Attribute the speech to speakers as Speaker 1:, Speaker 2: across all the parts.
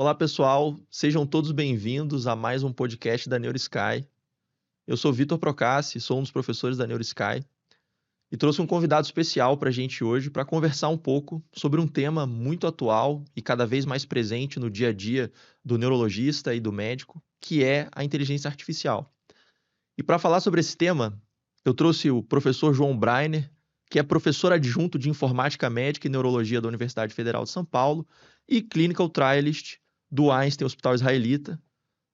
Speaker 1: Olá, pessoal. Sejam todos bem-vindos a mais um podcast da NeuroSky. Eu sou Vitor Procassi, sou um dos professores da NeuroSky e trouxe um convidado especial para a gente hoje para conversar um pouco sobre um tema muito atual e cada vez mais presente no dia a dia do neurologista e do médico, que é a inteligência artificial. E para falar sobre esse tema, eu trouxe o professor João Breiner, que é professor adjunto de Informática Médica e Neurologia da Universidade Federal de São Paulo e Clinical Trialist do Einstein Hospital Israelita.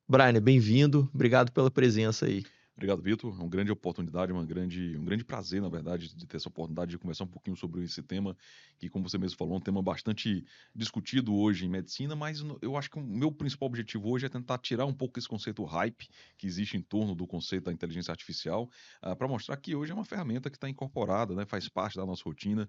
Speaker 1: Breiner, bem-vindo. Obrigado pela presença aí.
Speaker 2: Obrigado, Vitor. É uma grande oportunidade, um grande prazer, na verdade, de ter essa oportunidade de conversar um pouquinho sobre esse tema, que, como você mesmo falou, é um tema bastante discutido hoje em medicina, mas eu acho que o meu principal objetivo hoje é tentar tirar um pouco esse conceito hype que existe em torno do conceito da inteligência artificial, para mostrar que hoje é uma ferramenta que está incorporada, né, faz parte da nossa rotina,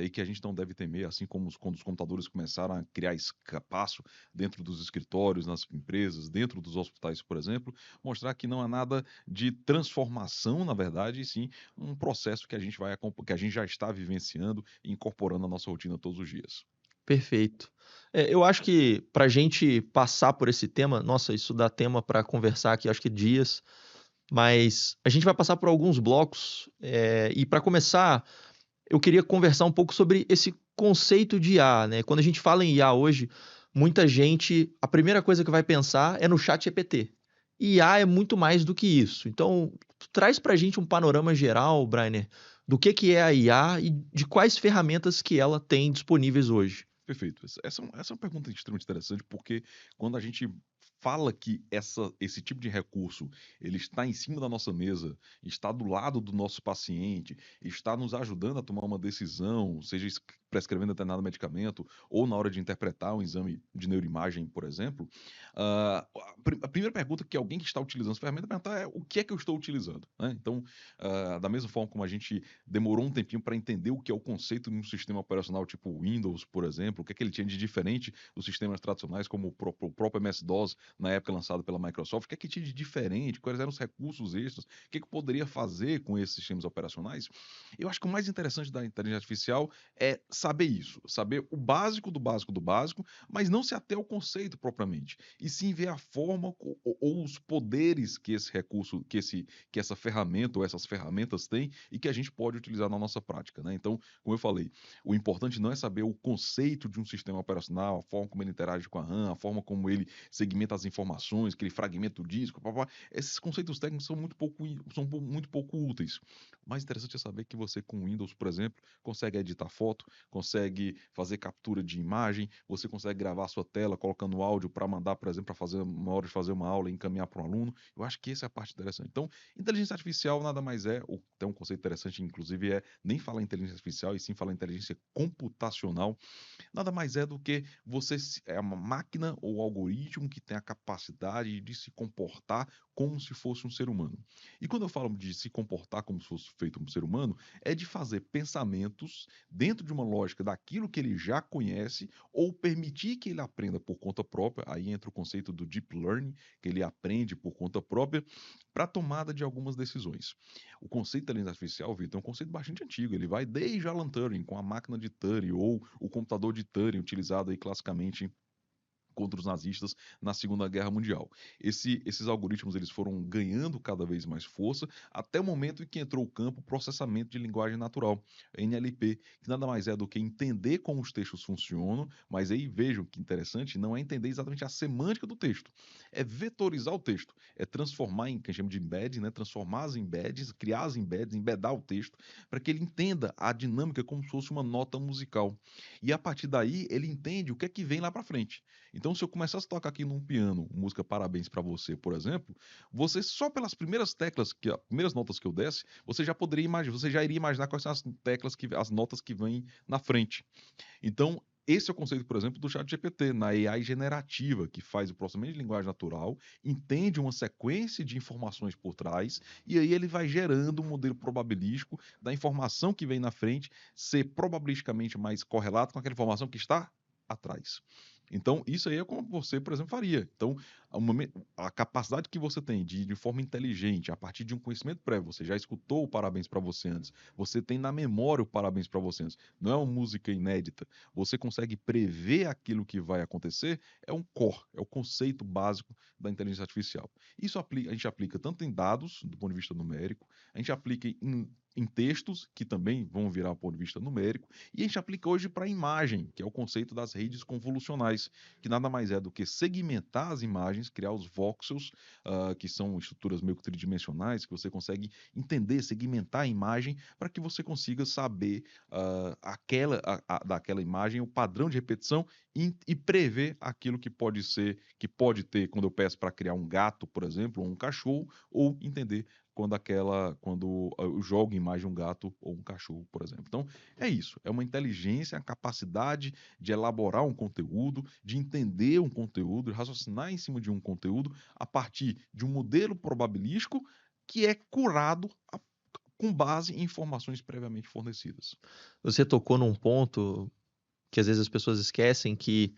Speaker 2: e que a gente não deve temer, assim como quando os computadores começaram a criar espaço dentro dos escritórios, nas empresas, dentro dos hospitais, por exemplo, mostrar que não há nada de transformação, na verdade, e sim um processo que a gente já está vivenciando e incorporando na nossa rotina todos os dias.
Speaker 1: Perfeito. Eu acho que para a gente passar por esse tema, nossa, isso dá tema para conversar aqui, acho que dias, mas a gente vai passar por alguns blocos, e para começar, eu queria conversar um pouco sobre esse conceito de IA, né? Quando a gente fala em IA hoje, muita gente, a primeira coisa que vai pensar é no chat GPT. E IA é muito mais do que isso. Então, traz pra gente um panorama geral, Brainer, do que é a IA e de quais ferramentas que ela tem disponíveis hoje.
Speaker 2: Perfeito. Essa é uma pergunta extremamente interessante, porque quando a gente fala que esse tipo de recurso ele está em cima da nossa mesa, está do lado do nosso paciente, está nos ajudando a tomar uma decisão, seja prescrevendo determinado medicamento ou na hora de interpretar um exame de neuroimagem, por exemplo, a primeira pergunta que alguém que está utilizando essa ferramenta perguntar é o que é que eu estou utilizando, né? Então, da mesma forma como a gente demorou um tempinho para entender o que é o conceito de um sistema operacional tipo Windows, por exemplo, o que é que ele tinha de diferente dos sistemas tradicionais, como o próprio MS-DOS, na época lançado pela Microsoft, o que é que tinha de diferente, quais eram os recursos extras, o que é que poderia fazer com esses sistemas operacionais. Eu acho que o mais interessante da inteligência artificial é saber isso, saber o básico do básico do básico, mas não se ater ao conceito propriamente, e sim ver a forma ou os poderes que esse recurso, que essa ferramenta ou essas ferramentas têm e que a gente pode utilizar na nossa prática, né? Então, como eu falei, o importante não é saber o conceito de um sistema operacional, a forma como ele interage com a RAM, a forma como ele segmenta as informações, que ele fragmenta o disco, papá. Esses conceitos técnicos são muito pouco úteis. O mais interessante é saber que você, com Windows, por exemplo, consegue editar foto, consegue fazer captura de imagem, você consegue gravar a sua tela colocando áudio para mandar, por exemplo, para fazer uma hora de fazer uma aula e encaminhar para um aluno. Eu acho que essa é a parte interessante. Então, inteligência artificial nada mais é, tem um conceito interessante, inclusive, nem falar em inteligência artificial, e sim falar em inteligência computacional, nada mais é do que é uma máquina ou algoritmo que tem a capacidade de se comportar como se fosse um ser humano. E quando eu falo de se comportar como se fosse feito um ser humano, é de fazer pensamentos dentro de uma lógica daquilo que ele já conhece ou permitir que ele aprenda por conta própria, aí entra o conceito do deep learning, que ele aprende por conta própria, para a tomada de algumas decisões. O conceito de inteligência artificial, Vitor, é um conceito bastante antigo. Ele vai desde Alan Turing, com a máquina de Turing, ou o computador de Turing, utilizado aí classicamente contra os nazistas na Segunda Guerra Mundial. Esses algoritmos eles foram ganhando cada vez mais força até o momento em que entrou o campo processamento de linguagem natural, NLP, que nada mais é do que entender como os textos funcionam, mas aí vejam que interessante, não é entender exatamente a semântica do texto, é vetorizar o texto, é transformar em, que a gente chama de embedding, né? Transformar as embeds, criar as embeds, embedar o texto, para que ele entenda a dinâmica como se fosse uma nota musical. E a partir daí ele entende o que é que vem lá para frente. Então, se eu começasse a tocar aqui num piano, música Parabéns pra Você, por exemplo, você só pelas primeiras teclas, as primeiras notas que eu desse, você já poderia imaginar, você já iria imaginar quais são as teclas as notas que vêm na frente. Então, esse é o conceito, por exemplo, do ChatGPT, na AI generativa, que faz o processamento de linguagem natural, entende uma sequência de informações por trás, e aí ele vai gerando um modelo probabilístico da informação que vem na frente ser probabilisticamente mais correlato com aquela informação que está atrás. Então, isso aí é como você, por exemplo, faria. Então, a capacidade que você tem de forma inteligente, a partir de um conhecimento prévio, você já escutou o parabéns para você antes, você tem na memória o parabéns para você antes, não é uma música inédita, você consegue prever aquilo que vai acontecer, é um core, é o conceito básico da inteligência artificial. A gente aplica tanto em dados, do ponto de vista numérico, a gente aplica em textos, que também vão virar do ponto de vista numérico, e a gente aplica hoje para imagem, que é o conceito das redes convolucionais, que nada mais é do que segmentar as imagens, criar os voxels, que são estruturas meio que tridimensionais, que você consegue entender, segmentar a imagem, para que você consiga saber daquela imagem o padrão de repetição e prever aquilo que pode ser, que pode ter, quando eu peço para criar um gato, por exemplo, ou um cachorro, ou entender quando eu jogo imagem um gato ou um cachorro, por exemplo. Então, é isso. É uma inteligência, a capacidade de elaborar um conteúdo, de entender um conteúdo, de raciocinar em cima de um conteúdo a partir de um modelo probabilístico que é curado com base em informações previamente fornecidas.
Speaker 1: Você tocou num ponto que às vezes as pessoas esquecem que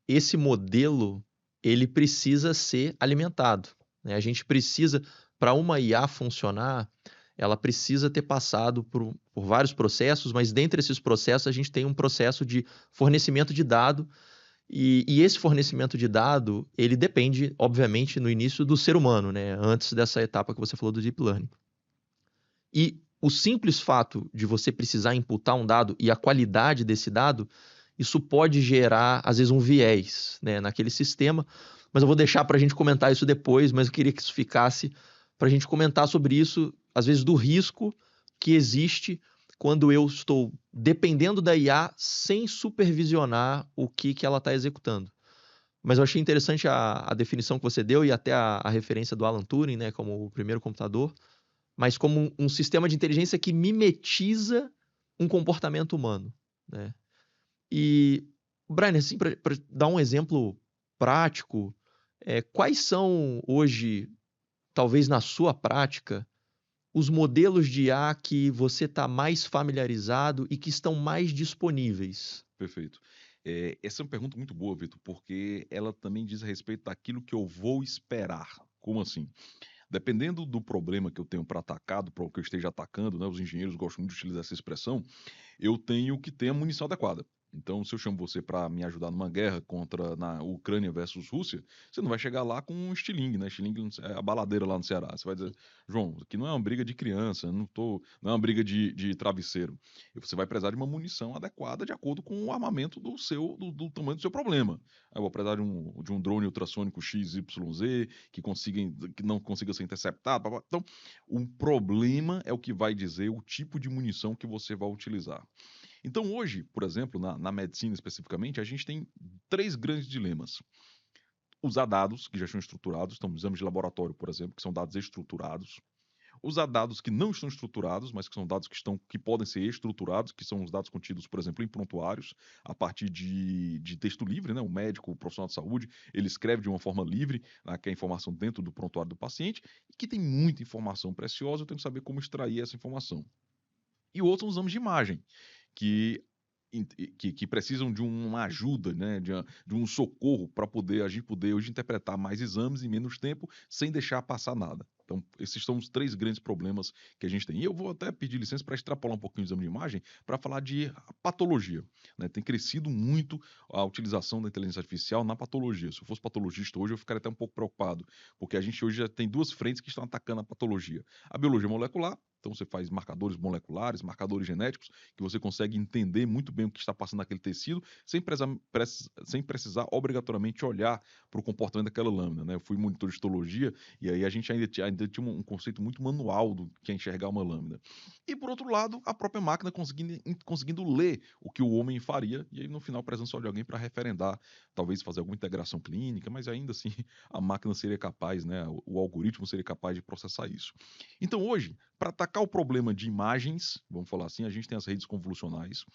Speaker 1: esse modelo ele precisa ser alimentado, né? A gente precisa, para uma IA funcionar, ela precisa ter passado por vários processos, mas dentre esses processos a gente tem um processo de fornecimento de dado e esse fornecimento de dado ele depende, obviamente, no início do ser humano, né? Antes dessa etapa que você falou do deep learning. E o simples fato de você precisar imputar um dado e a qualidade desse dado, isso pode gerar, às vezes, um viés, né, naquele sistema. Mas eu vou deixar para a gente comentar isso depois, mas eu queria que isso ficasse para a gente comentar sobre isso, às vezes, do risco que existe quando eu estou dependendo da IA sem supervisionar o que ela está executando. Mas eu achei interessante a definição que você deu e até a referência do Alan Turing, né, como o primeiro computador, mas como um sistema de inteligência que mimetiza um comportamento humano, né? E, Brian, assim, para dar um exemplo prático, quais são hoje, talvez na sua prática, os modelos de IA que você está mais familiarizado e que estão mais disponíveis?
Speaker 2: Perfeito. Essa é uma pergunta muito boa, Vitor, porque ela também diz a respeito daquilo que eu vou esperar. Como assim? Dependendo do problema que eu tenho para atacar, do problema que eu esteja atacando, né, os engenheiros gostam muito de utilizar essa expressão, eu tenho que ter a munição adequada. Então, se eu chamo você para me ajudar numa guerra contra na Ucrânia versus Rússia, você não vai chegar lá com um estilingue, né? Estilingue é a baladeira lá no Ceará. Você vai dizer, João, aqui não é uma briga de criança, não é uma briga de travesseiro. E você vai precisar de uma munição adequada de acordo com o armamento do tamanho do seu problema. Eu vou precisar de um drone ultrassônico XYZ que não consiga ser interceptado. Blá, blá. Então, o problema é o que vai dizer o tipo de munição que você vai utilizar. Então, hoje, por exemplo, na medicina especificamente, a gente tem três grandes dilemas. Usar dados que já estão estruturados, então exames de laboratório, por exemplo, que são dados estruturados. Usar dados que não estão estruturados, mas que são dados que podem ser estruturados, que são os dados contidos, por exemplo, em prontuários, a partir de texto livre, né? O médico, o profissional de saúde, ele escreve de uma forma livre, né, que é a informação dentro do prontuário do paciente, e que tem muita informação preciosa, eu tenho que saber como extrair essa informação. E o outro são os exames de imagem, que, que precisam de uma ajuda, né, de um socorro para poder a gente poder hoje interpretar mais exames em menos tempo, sem deixar passar nada. Então, esses são os três grandes problemas que a gente tem. E eu vou até pedir licença para extrapolar um pouquinho o exame de imagem para falar de patologia, né? Tem crescido muito a utilização da inteligência artificial na patologia. Se eu fosse patologista hoje, eu ficaria até um pouco preocupado, porque a gente hoje já tem duas frentes que estão atacando a patologia. A biologia molecular, então você faz marcadores moleculares, marcadores genéticos, que você consegue entender muito bem o que está passando naquele tecido, sem precisar obrigatoriamente olhar para o comportamento daquela lâmina, né? Eu fui monitor de histologia e aí a gente ainda tinha um conceito muito manual do que é enxergar uma lâmina. E por outro lado, a própria máquina conseguindo ler o que o homem faria, e aí no final precisando só de alguém para referendar, talvez fazer alguma integração clínica, mas ainda assim a máquina seria capaz, né? O algoritmo seria capaz de processar isso. Então hoje, para atacar o problema de imagens, vamos falar assim, a gente tem as redes convolucionais,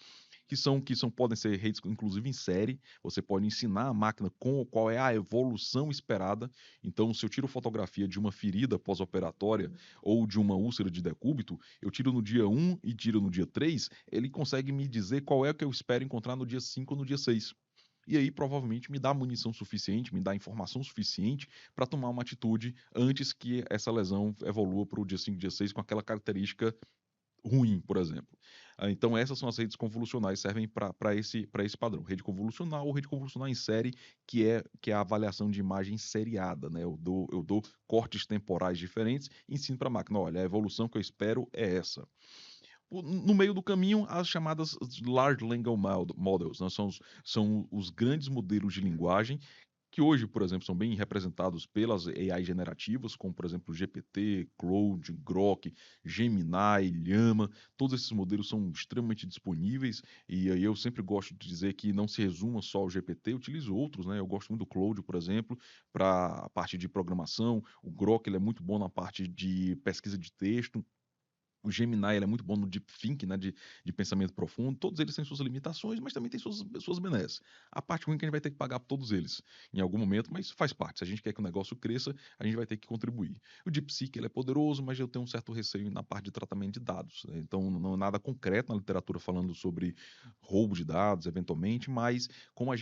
Speaker 2: podem ser redes, inclusive em série. Você pode ensinar a máquina qual é a evolução esperada. Então, se eu tiro fotografia de uma ferida pós-operatória ou de uma úlcera de decúbito, eu tiro no dia 1 e tiro no dia 3, ele consegue me dizer qual é o que eu espero encontrar no dia 5 ou no dia 6. e aí provavelmente me dá munição suficiente, me dá informação suficiente para tomar uma atitude antes que essa lesão evolua para o dia 5, dia 6 com aquela característica ruim, por exemplo. Então essas são as redes convolucionais, servem para esse padrão, rede convolucional ou rede convolucional em série, que é a avaliação de imagem seriada, né? Eu dou cortes temporais diferentes e ensino para a máquina, olha, a evolução que eu espero é essa. No meio do caminho, as chamadas Large Language Models, né? São os grandes modelos de linguagem que hoje, por exemplo, são bem representados pelas AI generativas, como, por exemplo, GPT, Claude, Grok, Gemini, Llama. Todos esses modelos são extremamente disponíveis e aí eu sempre gosto de dizer que não se resuma só ao GPT, eu utilizo outros, né? Eu gosto muito do Claude, por exemplo, para a parte de programação. O Grok, ele é muito bom na parte de pesquisa de texto. O Gemini ele é muito bom no deep think, né, de pensamento profundo. Todos eles têm suas limitações, mas também têm suas benesses. A parte ruim é que a gente vai ter que pagar por todos eles em algum momento, mas faz parte. Se a gente quer que o negócio cresça, a gente vai ter que contribuir. O DeepSeek ele é poderoso, mas eu tenho um certo receio na parte de tratamento de dados, né? Então, não é nada concreto na literatura falando sobre roubo de dados, eventualmente, mas como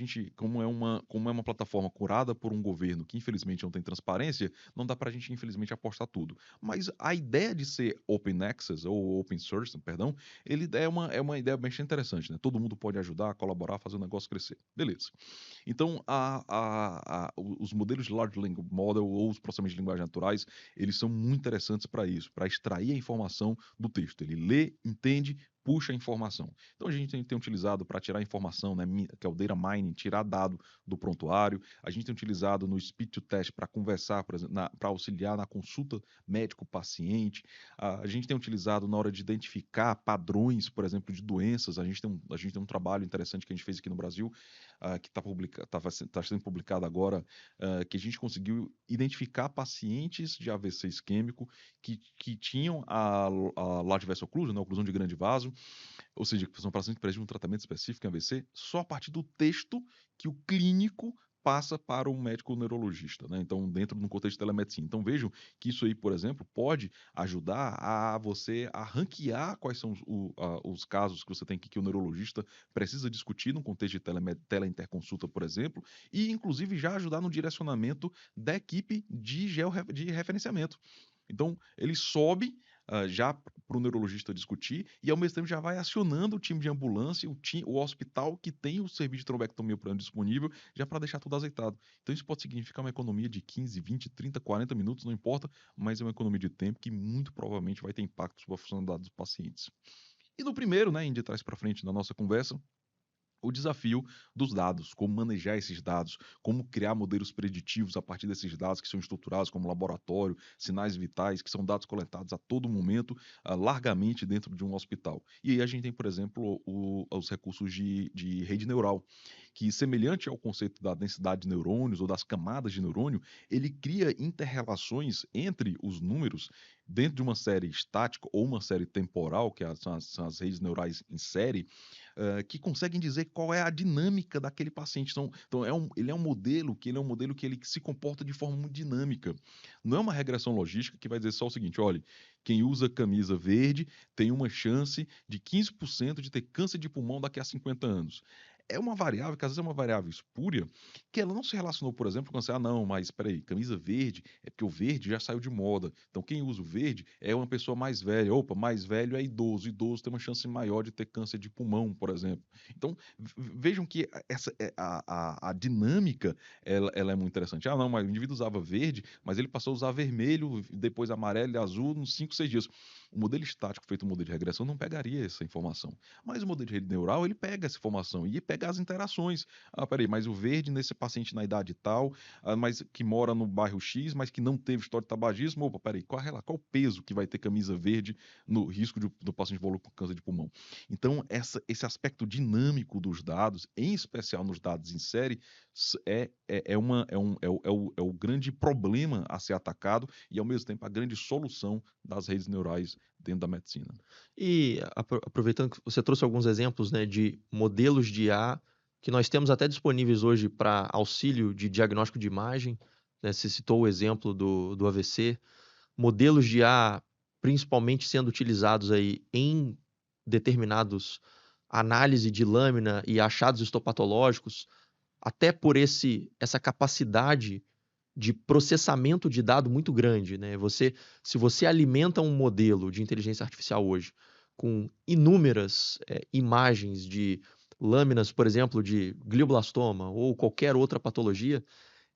Speaker 2: é uma plataforma curada por um governo que infelizmente não tem transparência, não dá para a gente infelizmente apostar tudo. Mas a ideia de ser open access ou open source, perdão, ele é uma ideia bastante interessante, né? Todo mundo pode ajudar, colaborar, fazer o negócio crescer. Beleza. Então, os modelos de Large Language Model ou os processamento de linguagem naturais, eles são muito interessantes para isso, para extrair a informação do texto. Ele lê, entende, puxa a informação. Então, a gente tem utilizado para tirar informação, né, que é o data mining, tirar dado do prontuário. A gente tem utilizado no speech to text para conversar, por exemplo, para auxiliar na consulta médico-paciente. A gente tem utilizado na hora de identificar padrões, por exemplo, de doenças. A gente tem um trabalho interessante que a gente fez aqui no Brasil, que está sendo publicado agora, que a gente conseguiu identificar pacientes de AVC isquêmico que tinham a large vessel occlusion, né, oclusão de grande vaso, ou seja, que são pacientes que precisam de um tratamento específico em AVC, só a partir do texto que o clínico passa para o médico neurologista, né? Então, dentro de um contexto de telemedicina. Então, vejam que isso aí, por exemplo, pode ajudar a você a ranquear quais são os casos que você tem que o neurologista precisa discutir num contexto de teleinterconsulta, por exemplo, e inclusive já ajudar no direcionamento da equipe de referenciamento. Então, ele sobe já para o neurologista discutir e, ao mesmo tempo, já vai acionando o time de ambulância, o hospital que tem o serviço de trombectomia por ano disponível, já para deixar tudo azeitado. Então, isso pode significar uma economia de 15, 20, 30, 40 minutos, não importa, mas é uma economia de tempo que muito provavelmente vai ter impacto sobre a funcionalidade dos pacientes. E no primeiro, né, indo de trás para frente da nossa conversa, o desafio dos dados, como manejar esses dados, como criar modelos preditivos a partir desses dados que são estruturados como laboratório, sinais vitais, que são dados coletados a todo momento, largamente dentro de um hospital. E aí a gente tem, por exemplo, os recursos de rede neural, que, semelhante ao conceito da densidade de neurônios ou das camadas de neurônio, ele cria interrelações entre os números dentro de uma série estática ou uma série temporal, que são as redes neurais em série, que conseguem dizer qual é a dinâmica daquele paciente. Então ele é um modelo que ele se comporta de forma muito dinâmica. Não é uma regressão logística que vai dizer só o seguinte: olha, quem usa camisa verde tem uma chance de 15% de ter câncer de pulmão daqui a 50 anos. É uma variável, que às vezes é uma variável espúria, que ela não se relacionou, por exemplo, com assim, não, mas espera aí, camisa verde é porque o verde já saiu de moda. Então, quem usa o verde é uma pessoa mais velha. Opa, mais velho é idoso. Idoso tem uma chance maior de ter câncer de pulmão, por exemplo. Então, vejam que a dinâmica ela é muito interessante. Não, mas o indivíduo usava verde, mas ele passou a usar vermelho, depois amarelo e azul nos 5, 6 dias. O modelo estático feito um modelo de regressão não pegaria essa informação. Mas o modelo de rede neural, ele pega essa informação e pega as interações. Peraí, mas o verde nesse paciente na idade tal, mas que mora no bairro X, mas que não teve história de tabagismo. Opa, peraí, qual o peso que vai ter camisa verde no risco do paciente evoluir com câncer de pulmão? Então, esse aspecto dinâmico dos dados, em especial nos dados em série, é o grande problema a ser atacado e, ao mesmo tempo, a grande solução das redes neurais dentro da medicina.
Speaker 1: E aproveitando que você trouxe alguns exemplos, né, de modelos de IA que nós temos até disponíveis hoje para auxílio de diagnóstico de imagem, né? Você citou o exemplo do AVC, modelos de IA principalmente sendo utilizados aí em determinados análise de lâmina e achados histopatológicos. até por essa capacidade de processamento de dado muito grande, né? Se você alimenta um modelo de inteligência artificial hoje com inúmeras imagens de lâminas, por exemplo, de glioblastoma ou qualquer outra patologia,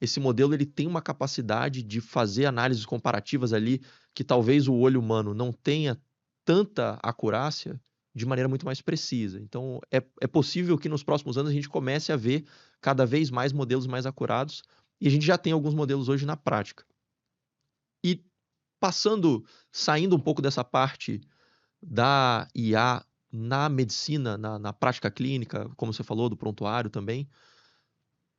Speaker 1: esse modelo ele tem uma capacidade de fazer análises comparativas ali que talvez o olho humano não tenha tanta acurácia de maneira muito mais precisa. Então, é possível que nos próximos anos a gente comece a ver cada vez mais modelos mais acurados, e a gente já tem alguns modelos hoje na prática. E saindo um pouco dessa parte da IA na medicina, na prática clínica, como você falou, do prontuário também,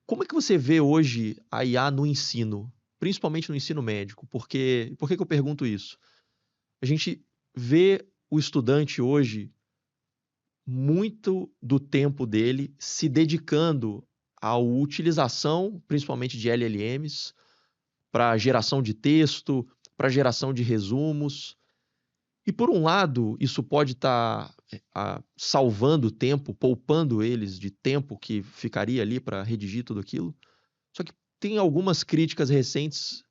Speaker 1: como é que você vê hoje a IA no ensino, principalmente no ensino médico? Por que que eu pergunto isso? A gente vê o estudante hoje muito do tempo dele se dedicando à utilização, principalmente de LLMs, para geração de texto, para geração de resumos. E por um lado, isso pode estar salvando tempo, poupando eles de tempo que ficaria ali para redigir tudo aquilo. Só que tem algumas críticas recentes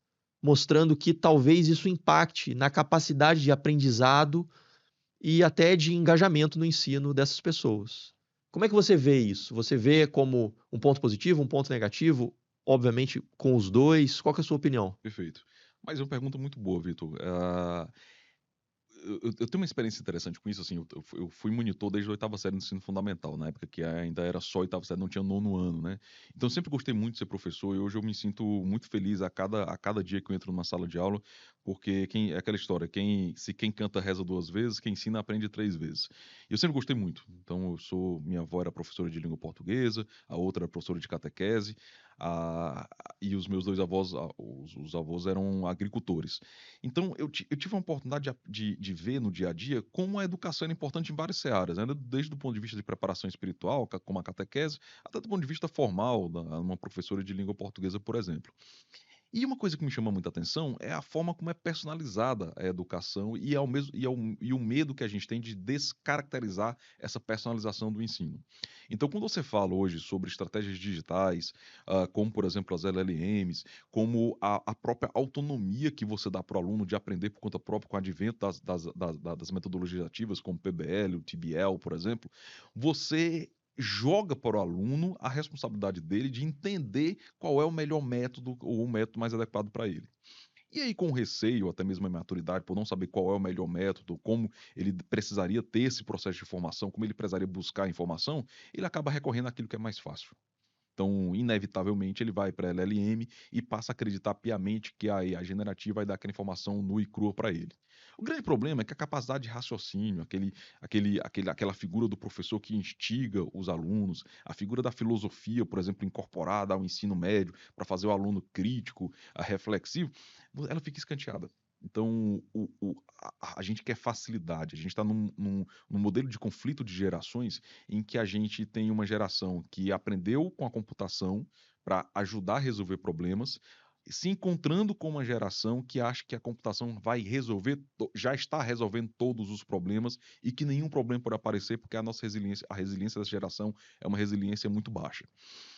Speaker 1: mostrando que talvez isso impacte na capacidade de aprendizado e até de engajamento no ensino dessas pessoas. Como é que você vê isso? Você vê como um ponto positivo, um ponto negativo? Obviamente, com os dois. Qual que é a sua opinião?
Speaker 2: Perfeito. Mas é uma pergunta muito boa, Vitor. Eu tenho uma experiência interessante com isso, assim, eu fui monitor desde a oitava série do ensino fundamental, na época que ainda era só oitava série, não tinha nono ano, né? Então eu sempre gostei muito de ser professor e hoje eu me sinto muito feliz a cada dia que eu entro numa sala de aula, porque é aquela história, se quem canta reza duas vezes, quem ensina aprende três vezes. E eu sempre gostei muito. Então minha avó era professora de língua portuguesa, a outra era professora de catequese, e os meus dois avós, os avós eram agricultores. Então, eu tive a oportunidade de ver no dia a dia como a educação era importante em várias searas, né? Desde o ponto de vista de preparação espiritual, como a catequese, até do ponto de vista formal, uma professora de língua portuguesa, por exemplo. E uma coisa que me chama muita atenção é a forma como é personalizada a educação e o medo que a gente tem de descaracterizar essa personalização do ensino. Então, quando você fala hoje sobre estratégias digitais, como, por exemplo, as LLMs, como a própria autonomia que você dá para o aluno de aprender por conta própria com o advento das metodologias ativas, como PBL, o TBL, por exemplo, você joga para o aluno a responsabilidade dele de entender qual é o melhor método ou o método mais adequado para ele. E aí, com receio, até mesmo a maturidade, por não saber qual é o melhor método, como ele precisaria ter esse processo de formação, como ele precisaria buscar a informação, ele acaba recorrendo àquilo que é mais fácil. Então, inevitavelmente, ele vai para a LLM e passa a acreditar piamente que a generativa vai dar aquela informação nua e crua para ele. O grande problema é que a capacidade de raciocínio, aquela figura do professor que instiga os alunos, a figura da filosofia, por exemplo, incorporada ao ensino médio para fazer o aluno crítico, reflexivo, ela fica escanteada. Então, a gente quer facilidade, a gente está num modelo de conflito de gerações em que a gente tem uma geração que aprendeu com a computação para ajudar a resolver problemas, se encontrando com uma geração que acha que a computação vai resolver, já está resolvendo todos os problemas e que nenhum problema pode aparecer porque a resiliência dessa geração é uma resiliência muito baixa.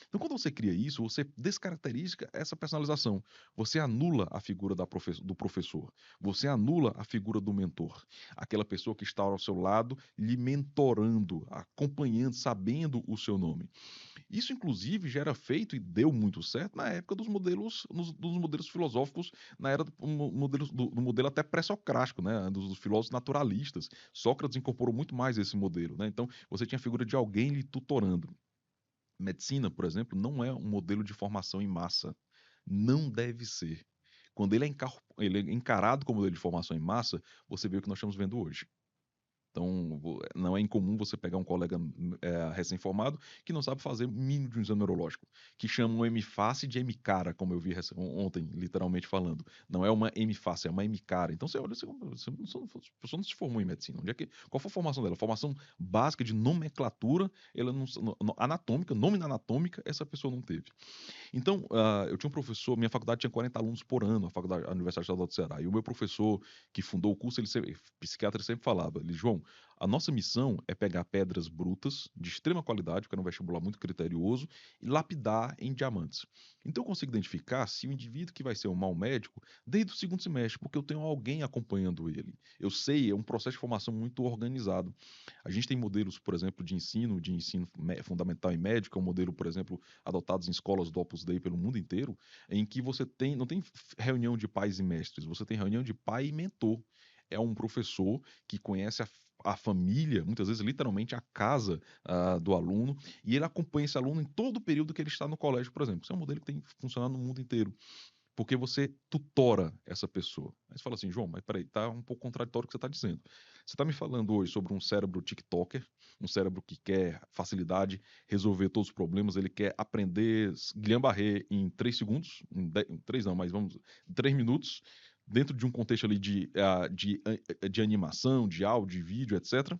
Speaker 2: Então, quando você cria isso, você descaracteriza essa personalização. Você anula a figura do professor. Você anula a figura do mentor. Aquela pessoa que está ao seu lado, lhe mentorando, acompanhando, sabendo o seu nome. Isso, inclusive, já era feito e deu muito certo na época dos modelos filosóficos, na era do modelo até pré-socrático, né? Dos filósofos naturalistas. Sócrates incorporou muito mais esse modelo, né? Então, você tinha a figura de alguém lhe tutorando. Medicina, por exemplo, não é um modelo de formação em massa. Não deve ser. Quando ele é encarado como modelo de formação em massa, você vê o que nós estamos vendo hoje. Então, não é incomum você pegar um colega recém-formado que não sabe fazer o mínimo de um exame neurológico, que chama um M-face de M-cara, como eu vi ontem, literalmente falando. Não é uma M-face, é uma M-cara. Então, você olha, a pessoa não se formou em medicina. Qual foi a formação dela? Formação básica de nomenclatura, ela não, anatômica, nome anatômica, essa pessoa não teve. Então, eu tinha um professor, minha faculdade tinha 40 alunos por ano, a Universidade Estadual do Ceará, e o meu professor que fundou o curso, psiquiatra, sempre falava, João, João, a nossa missão é pegar pedras brutas, de extrema qualidade, porque é um vestibular muito criterioso, e lapidar em diamantes. Então eu consigo identificar se o indivíduo que vai ser um mau médico desde o segundo semestre, porque eu tenho alguém acompanhando ele. Eu sei, é um processo de formação muito organizado. A gente tem modelos, por exemplo, de ensino fundamental e médio, que é um modelo, por exemplo, adotados em escolas do Opus Dei pelo mundo inteiro, em que você tem, não tem reunião de pais e mestres, você tem reunião de pai e mentor. É um professor que conhece a família, muitas vezes literalmente a casa do aluno, e ele acompanha esse aluno em todo o período que ele está no colégio, por exemplo. Isso é um modelo que tem funcionado no mundo inteiro, porque você tutora essa pessoa. Aí você fala assim, João, mas peraí, tá um pouco contraditório o que você está dizendo. Você está me falando hoje sobre um cérebro TikToker, um cérebro que quer facilidade, resolver todos os problemas, ele quer aprender Guillain-Barré em 3 segundos, em 3 não, mas vamos, 3 minutos, dentro de um contexto ali de animação, de áudio, de vídeo, etc.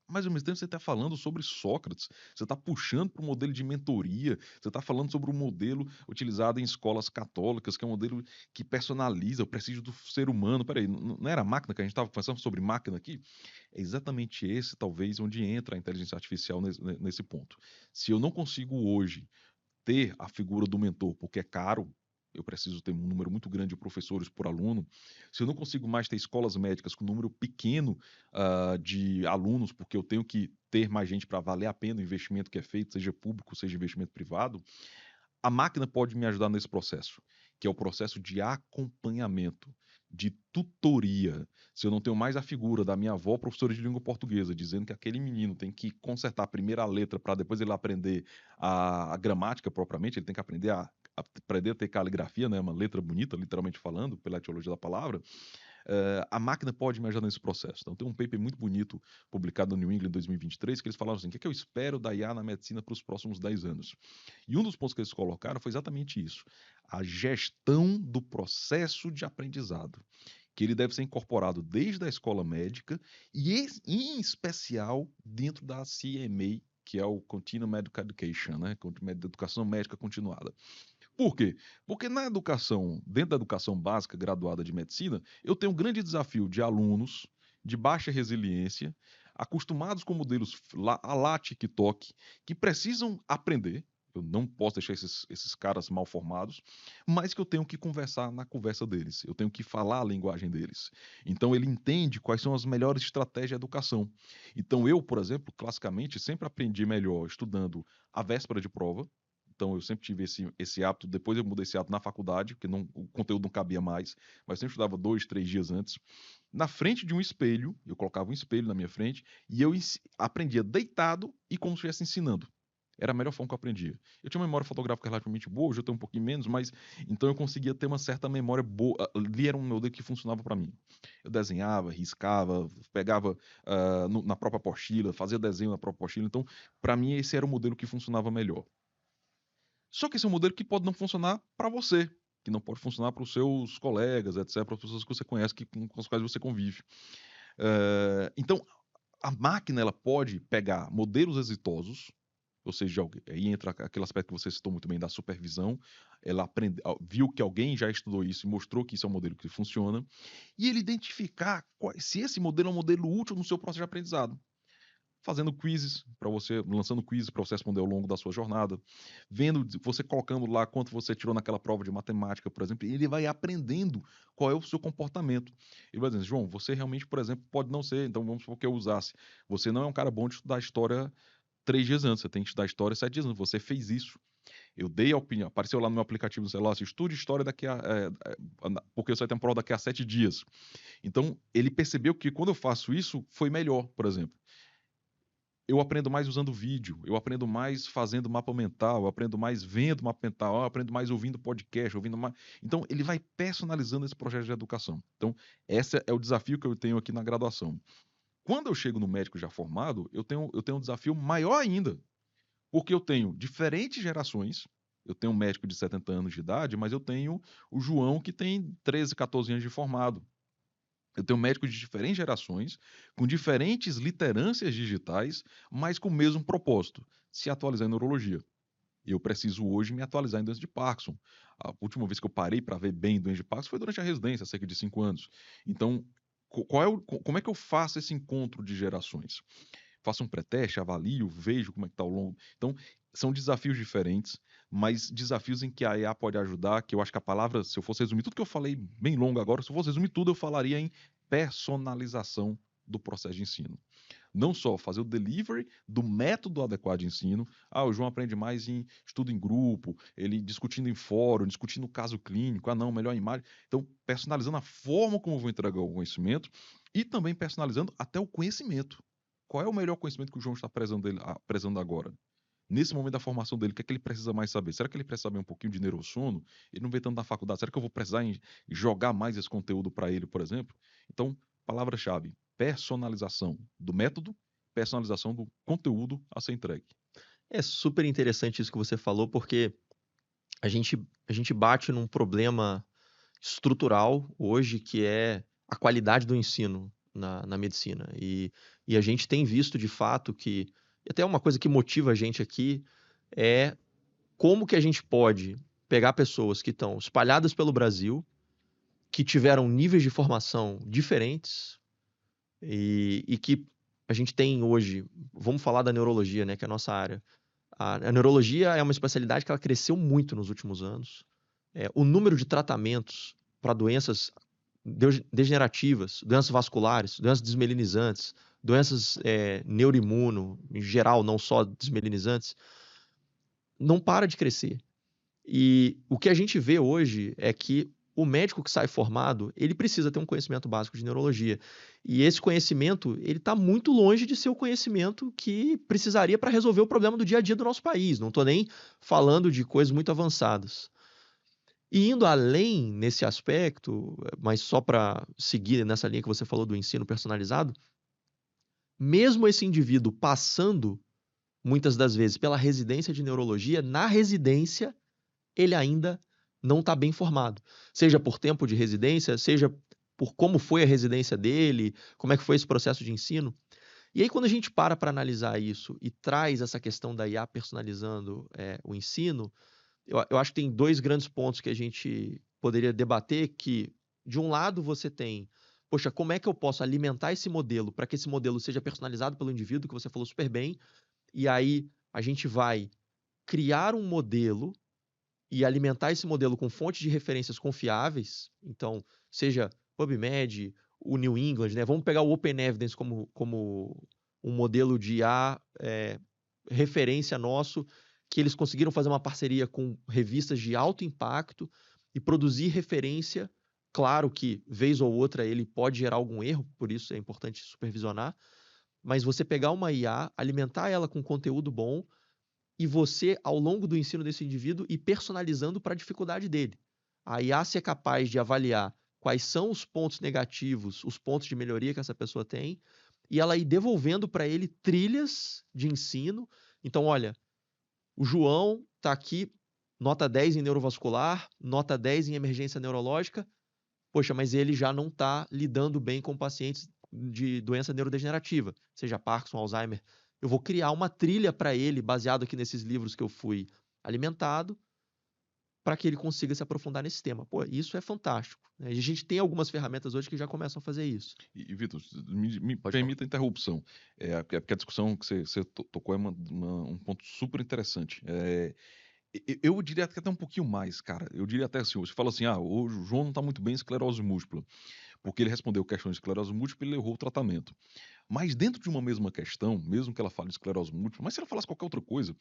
Speaker 2: Mas ao mesmo tempo você está falando sobre Sócrates, você está puxando para o modelo de mentoria, você está falando sobre o modelo utilizado em escolas católicas, que é um modelo que personaliza o prestígio do ser humano. Peraí, não era a máquina que a gente estava conversando sobre máquina aqui? É exatamente esse, talvez, onde entra a inteligência artificial nesse ponto. Se eu não consigo hoje ter a figura do mentor, porque é caro, eu preciso ter um número muito grande de professores por aluno. Se eu não consigo mais ter escolas médicas com um número pequeno de alunos, porque eu tenho que ter mais gente para valer a pena o investimento que é feito, seja público, seja investimento privado, a máquina pode me ajudar nesse processo, que é o processo de acompanhamento, de tutoria. Se eu não tenho mais a figura da minha avó, professora de língua portuguesa, dizendo que aquele menino tem que consertar a primeira letra para depois ele aprender a gramática propriamente, ele tem que aprender aprender a ter caligrafia, né, uma letra bonita, literalmente falando, pela etiologia da palavra, a máquina pode me ajudar nesse processo. Então, tem um paper muito bonito publicado no New England em 2023 que eles falaram assim: o que é que eu espero da IA na medicina para os próximos 10 anos? E um dos pontos que eles colocaram foi exatamente isso: a gestão do processo de aprendizado, que ele deve ser incorporado desde a escola médica e, em especial, dentro da CMA, que é o Continuing Medical Education, né? Educação Médica Continuada. Por quê? Porque na educação, dentro da educação básica graduada de medicina, eu tenho um grande desafio de alunos de baixa resiliência, acostumados com modelos à la TikTok, que precisam aprender. Eu não posso deixar esses caras mal formados, mas que eu tenho que conversar na conversa deles. Eu tenho que falar a linguagem deles. Então ele entende quais são as melhores estratégias de educação. Então eu, por exemplo, classicamente, sempre aprendi melhor estudando a véspera de prova. Então eu sempre tive esse hábito, depois eu mudei esse hábito na faculdade, porque o conteúdo não cabia mais, mas eu sempre estudava 2, 3 dias antes. Na frente de um espelho, eu colocava um espelho na minha frente, e eu aprendia deitado e como se estivesse ensinando. Era a melhor forma que eu aprendia. Eu tinha uma memória fotográfica relativamente boa, hoje eu tenho um pouquinho menos, mas então eu conseguia ter uma certa memória boa. Ali era um modelo que funcionava para mim. Eu desenhava, riscava, pegava na própria apostila, fazia desenho na própria apostila. Então, para mim, esse era o modelo que funcionava melhor. Só que esse é um modelo que pode não funcionar para você, que não pode funcionar para os seus colegas, etc., para as pessoas que você conhece, com as quais você convive. Então, a máquina ela pode pegar modelos exitosos, ou seja, aí entra aquele aspecto que você citou muito bem da supervisão, ela viu que alguém já estudou isso e mostrou que isso é um modelo que funciona, e ele identificar se esse modelo é um modelo útil no seu processo de aprendizado, fazendo quizzes para você, lançando quizzes para você responder ao longo da sua jornada, vendo você colocando lá quanto você tirou naquela prova de matemática, por exemplo, e ele vai aprendendo qual é o seu comportamento. Ele vai dizendo, João, você realmente, por exemplo, pode não ser, então vamos supor que eu usasse, você não é um cara bom de estudar história 3 dias antes, você tem que estudar história 7 dias antes, você fez isso. Eu dei a opinião, apareceu lá no meu aplicativo no celular, assim, estude história porque você vai ter uma prova daqui a 7 dias. Então, ele percebeu que quando eu faço isso, foi melhor, por exemplo. Eu aprendo mais usando vídeo, eu aprendo mais fazendo mapa mental, eu aprendo mais vendo mapa mental, eu aprendo mais ouvindo podcast, ouvindo mais. Então, ele vai personalizando esse projeto de educação. Então, esse é o desafio que eu tenho aqui na graduação. Quando eu chego no médico já formado, eu tenho um desafio maior ainda, porque eu tenho diferentes gerações. Eu tenho um médico de 70 anos de idade, mas eu tenho o João que tem 13, 14 anos de formado. Eu tenho médicos de diferentes gerações, com diferentes literâncias digitais, mas com o mesmo propósito: se atualizar em neurologia. Eu preciso hoje me atualizar em doença de Parkinson. A última vez que eu parei para ver bem doença de Parkinson foi durante a residência, há cerca de 5 anos. Então, como é que eu faço esse encontro de gerações? Faço um pré-teste, avalio, vejo como é que está ao longo. Então, são desafios diferentes, mas desafios em que a IA pode ajudar, que eu acho que a palavra, se eu fosse resumir tudo que eu falei bem longo agora, se eu fosse resumir tudo, eu falaria em personalização do processo de ensino. Não só fazer o delivery do método adequado de ensino. Ah, o João aprende mais em estudo em grupo, ele discutindo em fórum, discutindo o caso clínico. Ah, não, melhor imagem. Então, personalizando a forma como eu vou entregar o conhecimento e também personalizando até o conhecimento. Qual é o melhor conhecimento que o João está prezando agora? Nesse momento da formação dele, o que é que ele precisa mais saber? Será que ele precisa saber um pouquinho de neurossono? Ele não vê tanto na faculdade. Será que eu vou precisar jogar mais esse conteúdo para ele, por exemplo? Então, palavra-chave: personalização do método, personalização do conteúdo a ser entregue.
Speaker 1: É super interessante isso que você falou, porque a gente, a gente bate num problema estrutural hoje, que é a qualidade do ensino na medicina. E a gente tem visto de fato que, e até uma coisa que motiva a gente aqui, é como que a gente pode pegar pessoas que estão espalhadas pelo Brasil, que tiveram níveis de formação diferentes e que a gente tem hoje, vamos falar da neurologia, né, que é a nossa área. A neurologia é uma especialidade que ela cresceu muito nos últimos anos. O número de tratamentos para doenças degenerativas, doenças vasculares, doenças desmelinizantes, doenças neuroimuno, em geral, não só desmelinizantes, não para de crescer. E o que a gente vê hoje é que o médico que sai formado, ele precisa ter um conhecimento básico de neurologia. E esse conhecimento, ele está muito longe de ser o conhecimento que precisaria para resolver o problema do dia a dia do nosso país. Não estou nem falando de coisas muito avançadas. E indo além nesse aspecto, mas só para seguir nessa linha que você falou do ensino personalizado, mesmo esse indivíduo passando, muitas das vezes, pela residência de neurologia, na residência ele ainda não está bem formado. Seja por tempo de residência, seja por como foi a residência dele, como é que foi esse processo de ensino. E aí, quando a gente para analisar isso e traz essa questão da IA personalizando o ensino, eu acho que tem dois grandes pontos que a gente poderia debater, que, de um lado, você tem, poxa, como é que eu posso alimentar esse modelo para que esse modelo seja personalizado pelo indivíduo, que você falou super bem, e aí a gente vai criar um modelo e alimentar esse modelo com fontes de referências confiáveis, então, seja PubMed, o New England, né? Vamos pegar o Open Evidence como um modelo de IA referência nosso, que eles conseguiram fazer uma parceria com revistas de alto impacto e produzir referência. Claro que, vez ou outra, ele pode gerar algum erro, por isso é importante supervisionar, mas você pegar uma IA, alimentar ela com conteúdo bom e você, ao longo do ensino desse indivíduo, ir personalizando para a dificuldade dele. A IA ser capaz de avaliar quais são os pontos negativos, os pontos de melhoria que essa pessoa tem, e ela ir devolvendo para ele trilhas de ensino. Então, olha, o João está aqui, nota 10 em neurovascular, nota 10 em emergência neurológica. Poxa, mas ele já não está lidando bem com pacientes de doença neurodegenerativa, seja Parkinson, Alzheimer. Eu vou criar uma trilha para ele, baseado aqui nesses livros que eu fui alimentado, para que ele consiga se aprofundar nesse tema. Pô, isso é fantástico, né? A gente tem algumas ferramentas hoje que já começam a fazer isso.
Speaker 2: E Vitor, me
Speaker 1: Pode falar.
Speaker 2: permita a interrupção. Porque a discussão que você tocou é um ponto super interessante. Eu diria até um pouquinho mais, cara. Eu diria até assim: você fala assim, o João não está muito bem em esclerose múltipla, porque ele respondeu questões de esclerose múltipla e ele errou o tratamento. Mas dentro de uma mesma questão, mesmo que ela fale de esclerose múltipla, mas se ela falasse qualquer outra coisa,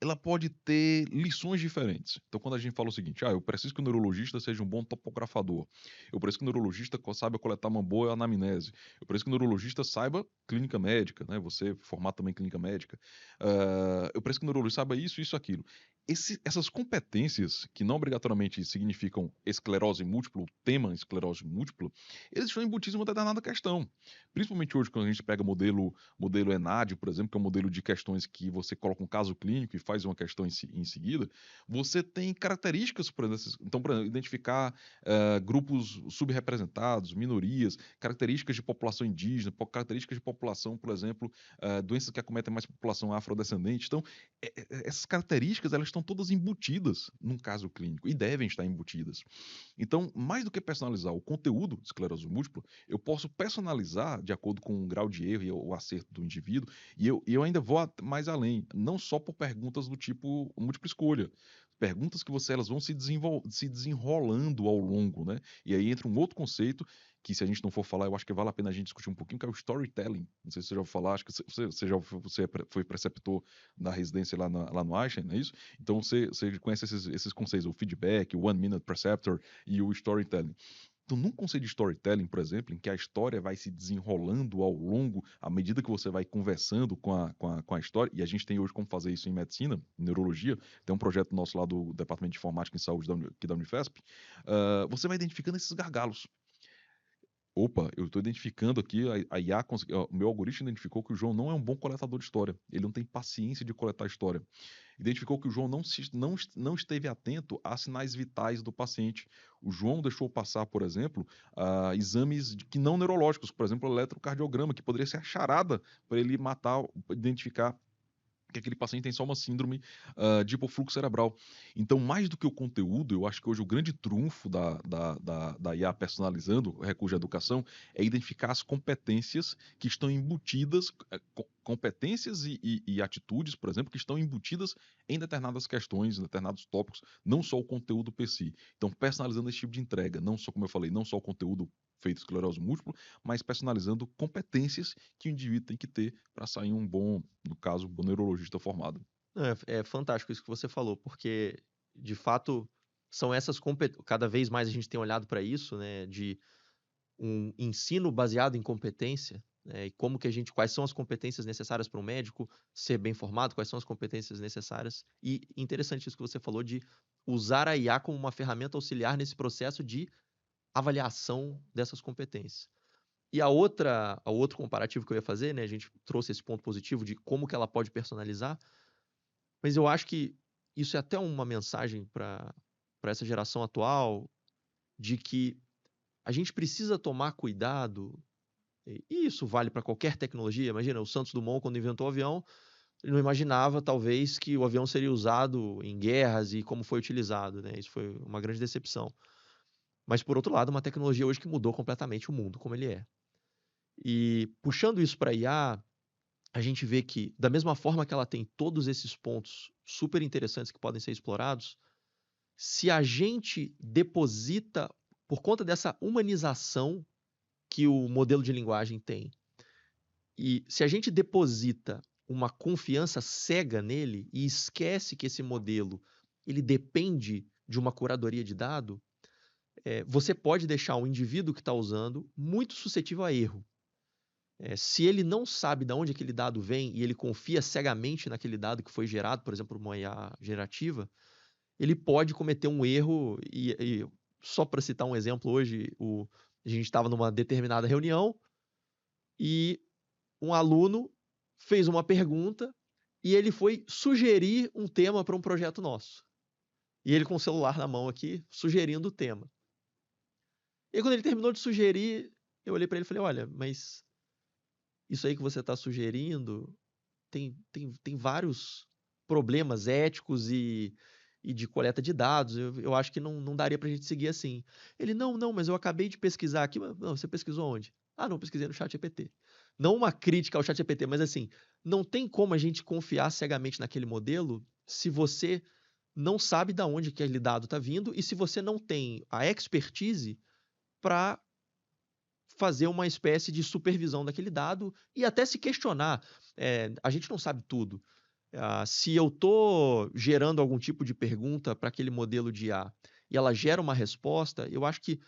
Speaker 2: ela pode ter lições diferentes. Então, quando a gente fala o seguinte, eu preciso que o neurologista seja um bom topografador, eu preciso que o neurologista saiba coletar uma boa anamnese, eu preciso que o neurologista saiba clínica médica, né? Você formar também clínica médica, eu preciso que o neurologista saiba isso, isso, aquilo. Essas competências, que não obrigatoriamente significam esclerose múltipla, o tema esclerose múltipla, eles estão embutidos em uma determinada questão. Principalmente hoje, quando a gente pega modelo ENAD, por exemplo, que é um modelo de questões que você coloca um caso clínico e faz uma questão em seguida, você tem características, por exemplo, então, para identificar grupos subrepresentados, minorias, características de população indígena, características de população, por exemplo, doenças que acometem mais população afrodescendente. Então, essas características, elas estão estão todas embutidas num caso clínico e devem estar embutidas. Então, mais do que personalizar o conteúdo de esclerose múltipla, eu posso personalizar de acordo com o grau de erro e o acerto do indivíduo, e eu ainda vou mais além, não só por perguntas do tipo múltipla escolha, perguntas que elas vão se desenrolando ao longo, né? E aí entra um outro conceito que, se a gente não for falar, eu acho que vale a pena a gente discutir um pouquinho, que é o storytelling. Não sei se você já ouviu falar, acho que você foi preceptor na residência lá no Einstein, não é isso? Então você conhece esses conceitos, o feedback, o one minute preceptor e o storytelling. Então, num conceito de storytelling, por exemplo, em que a história vai se desenrolando ao longo, à medida que você vai conversando com a história, e a gente tem hoje como fazer isso em medicina, em neurologia, tem um projeto nosso lá do Departamento de Informática em Saúde aqui da Unifesp, você vai identificando esses gargalos. Opa, eu estou identificando aqui, a IA, o meu algoritmo identificou que o João não é um bom coletador de história. Ele não tem paciência de coletar história. Identificou que o João não esteve atento a sinais vitais do paciente. O João deixou passar, por exemplo, exames que não neurológicos, por exemplo, o eletrocardiograma, que poderia ser a charada para ele matar, identificar que aquele paciente tem só uma síndrome de hipofluxo cerebral. Então, mais do que o conteúdo, eu acho que hoje o grande trunfo da IA personalizando o recurso de educação é identificar as competências que estão embutidas, competências e atitudes, por exemplo, que estão embutidas em determinadas questões, em determinados tópicos, não só o conteúdo per si. Então, personalizando esse tipo de entrega, não só, como eu falei, não só o conteúdo feito esclerose múltipla, mas personalizando competências que o indivíduo tem que ter para sair um bom, no caso, um bom neurologista formado.
Speaker 1: É fantástico isso que você falou, porque, de fato, são essas competências. Cada vez mais a gente tem olhado para isso, né, de um ensino baseado em competência, né, e como que quais são as competências necessárias para um médico ser bem formado, quais são as competências necessárias. E interessante isso que você falou de usar a IA como uma ferramenta auxiliar nesse processo de avaliação dessas competências. E o outro comparativo que eu ia fazer, né, a gente trouxe esse ponto positivo de como que ela pode personalizar, mas eu acho que isso é até uma mensagem para essa geração atual, de que a gente precisa tomar cuidado, e isso vale para qualquer tecnologia. Imagina, o Santos Dumont, quando inventou o avião, ele não imaginava, talvez, que o avião seria usado em guerras e como foi utilizado, né? Isso foi uma grande decepção. Mas, por outro lado, uma tecnologia hoje que mudou completamente o mundo como ele é. E puxando isso para IA, a gente vê que, da mesma forma que ela tem todos esses pontos super interessantes que podem ser explorados, se a gente deposita, por conta dessa humanização que o modelo de linguagem tem, e se a gente deposita uma confiança cega nele e esquece que esse modelo ele depende de uma curadoria de dado, você pode deixar o indivíduo que está usando muito suscetível a erro. Se ele não sabe de onde aquele dado vem e ele confia cegamente naquele dado que foi gerado, por exemplo, uma IA gerativa, ele pode cometer um erro. E só para citar um exemplo, hoje a gente estava numa determinada reunião e um aluno fez uma pergunta e ele foi sugerir um tema para um projeto nosso. E ele com o celular na mão aqui, sugerindo o tema. E aí, quando ele terminou de sugerir, eu olhei para ele e falei, olha, mas isso aí que você está sugerindo tem vários problemas éticos e de coleta de dados. Eu acho que não daria para a gente seguir assim. Ele, não, mas eu acabei de pesquisar aqui. Não, você pesquisou onde? Ah, não, pesquisei no ChatGPT. Não uma crítica ao ChatGPT, mas assim, não tem como a gente confiar cegamente naquele modelo se você não sabe de onde aquele dado está vindo e se você não tem a expertise para fazer uma espécie de supervisão daquele dado e até se questionar. A gente não sabe tudo. Se eu estou gerando algum tipo de pergunta para aquele modelo de IA e ela gera uma resposta, eu acho que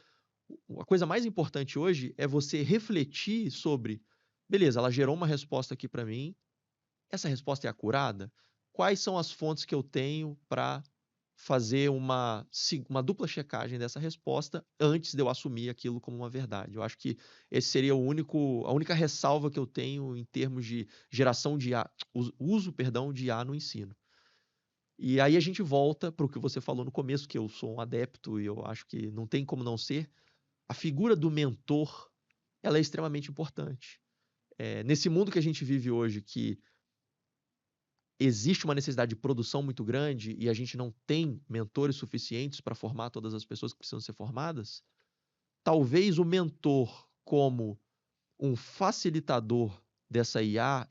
Speaker 1: a coisa mais importante hoje é você refletir sobre, beleza, ela gerou uma resposta aqui para mim, essa resposta é acurada? Quais são as fontes que eu tenho para fazer uma dupla checagem dessa resposta antes de eu assumir aquilo como uma verdade? Eu acho que esse seria a única ressalva que eu tenho em termos de geração de IA, uso, perdão, de IA no ensino. E aí a gente volta para o que você falou no começo, que eu sou um adepto e eu acho que não tem como não ser. A figura do mentor, ela é extremamente importante. Nesse mundo que a gente vive hoje, que existe uma necessidade de produção muito grande e a gente não tem mentores suficientes para formar todas as pessoas que precisam ser formadas, talvez o mentor como um facilitador dessa IA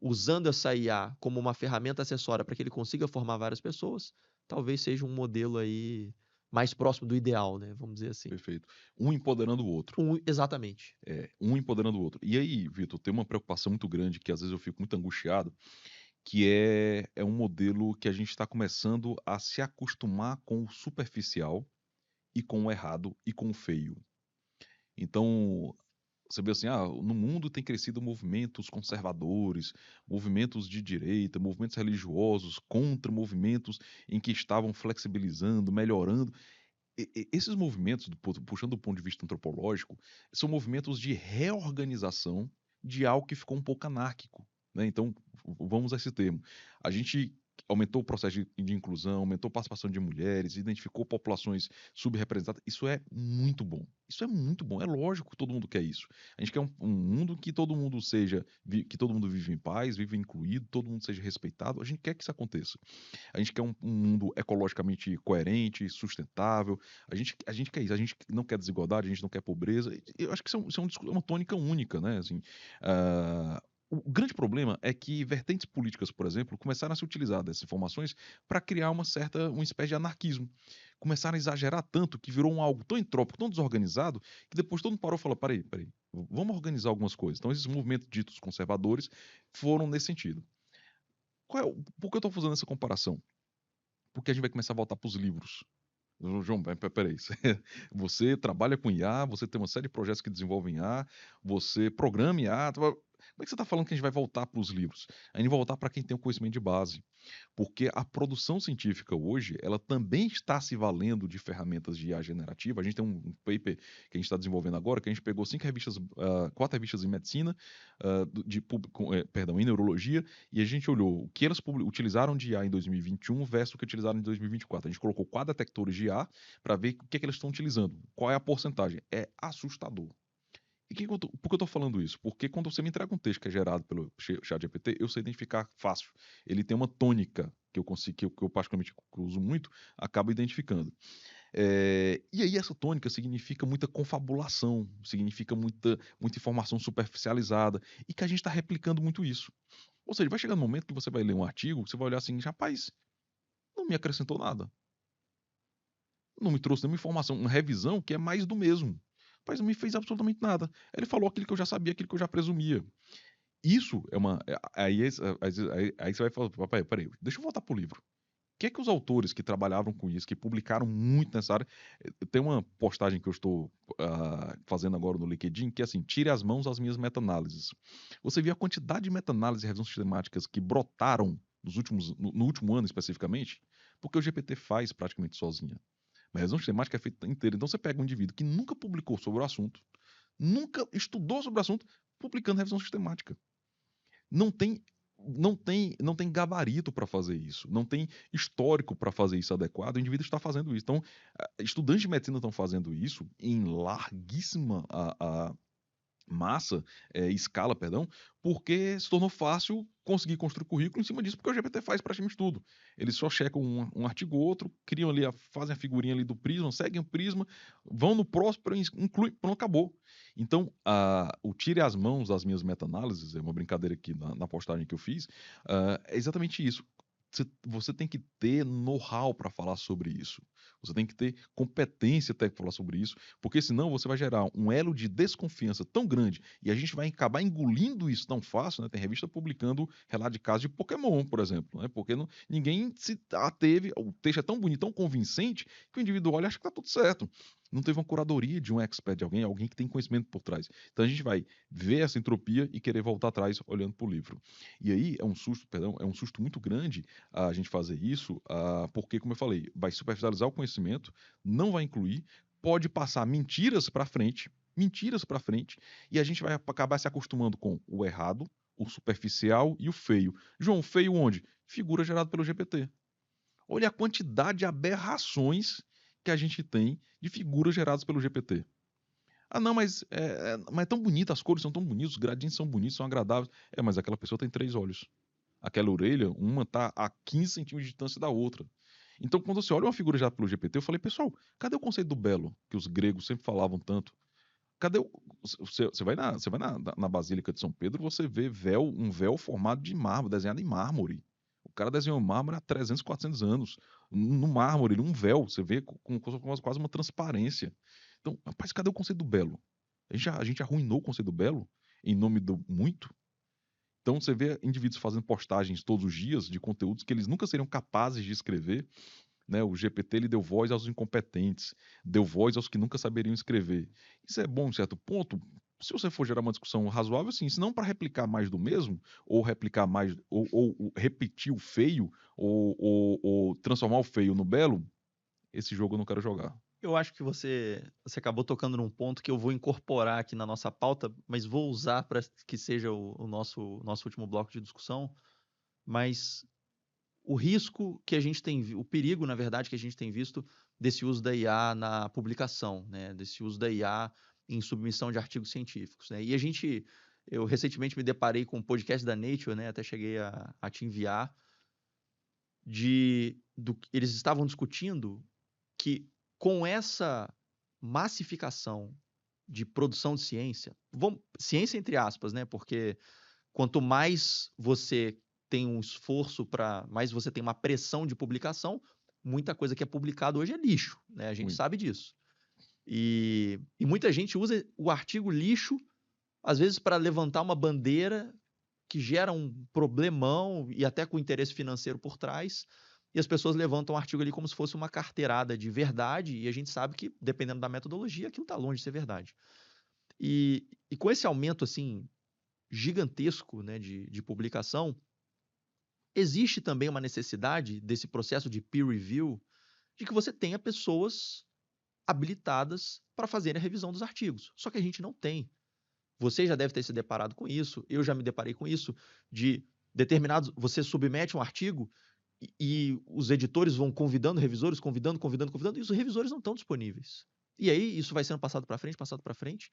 Speaker 1: usando essa IA como uma ferramenta acessória para que ele consiga formar várias pessoas, talvez seja um modelo aí mais próximo do ideal, né? Vamos dizer assim.
Speaker 2: Perfeito. Um empoderando o outro.
Speaker 1: Exatamente.
Speaker 2: Um empoderando o outro. E aí, Vitor, tem uma preocupação muito grande que às vezes eu fico muito angustiado, que é um modelo que a gente está começando a se acostumar com o superficial e com o errado e com o feio. Então, você vê assim, no mundo tem crescido movimentos conservadores, movimentos de direita, movimentos religiosos contra movimentos em que estavam flexibilizando, melhorando. Esses movimentos, puxando do ponto de vista antropológico, são movimentos de reorganização de algo que ficou um pouco anárquico, né? Então, vamos a esse termo. A gente aumentou o processo de inclusão, aumentou a participação de mulheres, identificou populações subrepresentadas. Isso é muito bom. Isso é muito bom. É lógico que todo mundo quer isso. A gente quer um mundo que todo mundo que todo mundo vive em paz, vive incluído, todo mundo seja respeitado. A gente quer que isso aconteça. A gente quer um mundo ecologicamente coerente, sustentável. A gente quer isso. A gente não quer desigualdade, a gente não quer pobreza. Eu acho que isso é uma tônica única, né? Assim, o grande problema é que vertentes políticas, por exemplo, começaram a se utilizar dessas informações para criar uma espécie de anarquismo. Começaram a exagerar tanto que virou algo tão entrópico, tão desorganizado, que depois todo mundo parou e falou: peraí, vamos organizar algumas coisas. Então, esses movimentos ditos conservadores foram nesse sentido. Por que eu estou fazendo essa comparação? Porque a gente vai começar a voltar para os livros. João, peraí. Você trabalha com IA, você tem uma série de projetos que desenvolvem IA, você programa IA. Como é que você está falando que a gente vai voltar para os livros? A gente vai voltar para quem tem o conhecimento de base. Porque a produção científica hoje, ela também está se valendo de ferramentas de IA generativa. A gente tem um paper que a gente está desenvolvendo agora, que a gente pegou 4 revistas em medicina, em neurologia, e a gente olhou o que elas utilizaram de IA em 2021 versus o que utilizaram em 2024. A gente colocou 4 detectores de IA para ver o que eles estão utilizando, qual é a porcentagem. É assustador. Por que eu estou falando isso? Porque quando você me entrega um texto que é gerado pelo ChatGPT, eu sei identificar fácil. Ele tem uma tônica que eu consigo, que eu particularmente que eu uso muito, acabo identificando. E aí essa tônica significa muita confabulação, significa muita informação superficializada, e que a gente está replicando muito isso. Ou seja, vai chegar um momento que você vai ler um artigo, você vai olhar assim, rapaz, não me acrescentou nada. Não me trouxe nenhuma informação, uma revisão que é mais do mesmo. Mas não me fez absolutamente nada. Ele falou aquilo que eu já sabia, aquilo que eu já presumia. Isso é uma. Aí você vai falar, papai, peraí, deixa eu voltar pro livro. O que é que os autores que trabalhavam com isso, que publicaram muito nessa área. Tem uma postagem que eu estou fazendo agora no LinkedIn, que é assim: tire as mãos às minhas meta-análises. Você viu a quantidade de meta-análises e revisões sistemáticas que brotaram no último ano especificamente? Porque o GPT faz praticamente sozinha. Mas a revisão sistemática é feita inteira. Então você pega um indivíduo que nunca publicou sobre o assunto, nunca estudou sobre o assunto, publicando revisão sistemática. Não tem gabarito para fazer isso, não tem histórico para fazer isso adequado, o indivíduo está fazendo isso. Então, estudantes de medicina estão fazendo isso em larguíssima escala, perdão, porque se tornou fácil conseguir construir currículo em cima disso, porque o GPT faz praticamente tudo. Eles só checam um artigo ou outro, criam ali, fazem a figurinha ali do Prisma, seguem o Prisma, vão no próximo, incluem, pronto, acabou. Então, o tire as mãos das minhas meta-análises, é uma brincadeira aqui na postagem que eu fiz, é exatamente isso. Você tem que ter know-how para falar sobre isso. Você tem que ter competência até para falar sobre isso, porque senão você vai gerar um elo de desconfiança tão grande e a gente vai acabar engolindo isso tão fácil, né? Tem revista publicando relato de casos de Pokémon, por exemplo, né? Porque ninguém se ateve, o texto é tão bonito, tão convincente, que o indivíduo olha e acha que está tudo certo. Não teve uma curadoria de um expert, de alguém que tem conhecimento por trás. Então a gente vai ver essa entropia e querer voltar atrás olhando para o livro. E aí é um susto muito grande a gente fazer isso, porque, como eu falei, vai superficializar o conhecimento, não vai incluir, pode passar mentiras para frente, e a gente vai acabar se acostumando com o errado, o superficial e o feio. João, feio onde? Figura gerada pelo GPT. Olha a quantidade de aberrações que a gente tem de figuras geradas pelo GPT. Não, mas é tão bonito, as cores são tão bonitas, os gradientes são bonitos, são agradáveis. Mas aquela pessoa tem 3 olhos. aquela orelha, uma está a 15 centímetros de distância da outra. Então, quando você olha uma figura já pelo GPT, eu falei, pessoal, cadê o conceito do belo, que os gregos sempre falavam tanto? Cadê o. Você vai, na Basílica de São Pedro, você vê um véu formado de mármore, desenhado em mármore. O cara desenhou mármore há 300, 400 anos. No mármore, num véu, você vê com quase uma transparência. Então, rapaz, cadê o conceito do belo? A gente arruinou o conceito do belo em nome do muito. Então, você vê indivíduos fazendo postagens todos os dias de conteúdos que eles nunca seriam capazes de escrever, né? O GPT ele deu voz aos incompetentes, deu voz aos que nunca saberiam escrever. Isso é bom em certo ponto. Se você for gerar uma discussão razoável, sim, se não para replicar mais do mesmo, ou replicar mais, ou repetir o feio, ou transformar o feio no belo, esse jogo eu não quero jogar.
Speaker 1: Eu acho que você acabou tocando num ponto que eu vou incorporar aqui na nossa pauta, mas vou usar para que seja o nosso último bloco de discussão. Mas o risco que a gente tem, o perigo, na verdade, que a gente tem visto desse uso da IA na publicação, né? Desse uso da IA em submissão de artigos científicos, né? Eu recentemente me deparei com um podcast da Nature, né? Até cheguei a te enviar, eles estavam discutindo que com essa massificação de produção de ciência, ciência entre aspas, né? Porque quanto mais você tem um esforço mais você tem uma pressão de publicação, muita coisa que é publicada hoje é lixo, né? A gente
Speaker 2: Muito.
Speaker 1: sabe disso. E muita gente usa o artigo lixo, às vezes, para levantar uma bandeira que gera um problemão e até com interesse financeiro por trás. E as pessoas levantam o artigo ali como se fosse uma carteirada de verdade, e a gente sabe que, dependendo da metodologia, aquilo está longe de ser verdade. E com esse aumento, assim, gigantesco, né, de publicação, existe também uma necessidade desse processo de peer review, de que você tenha pessoas habilitadas para fazerem a revisão dos artigos. Só que a gente não tem. Você já deve ter se deparado com isso, eu já me deparei com isso, de determinados. Você submete um artigo e os editores vão convidando revisores, convidando, e os revisores não estão disponíveis. E aí isso vai sendo passado para frente.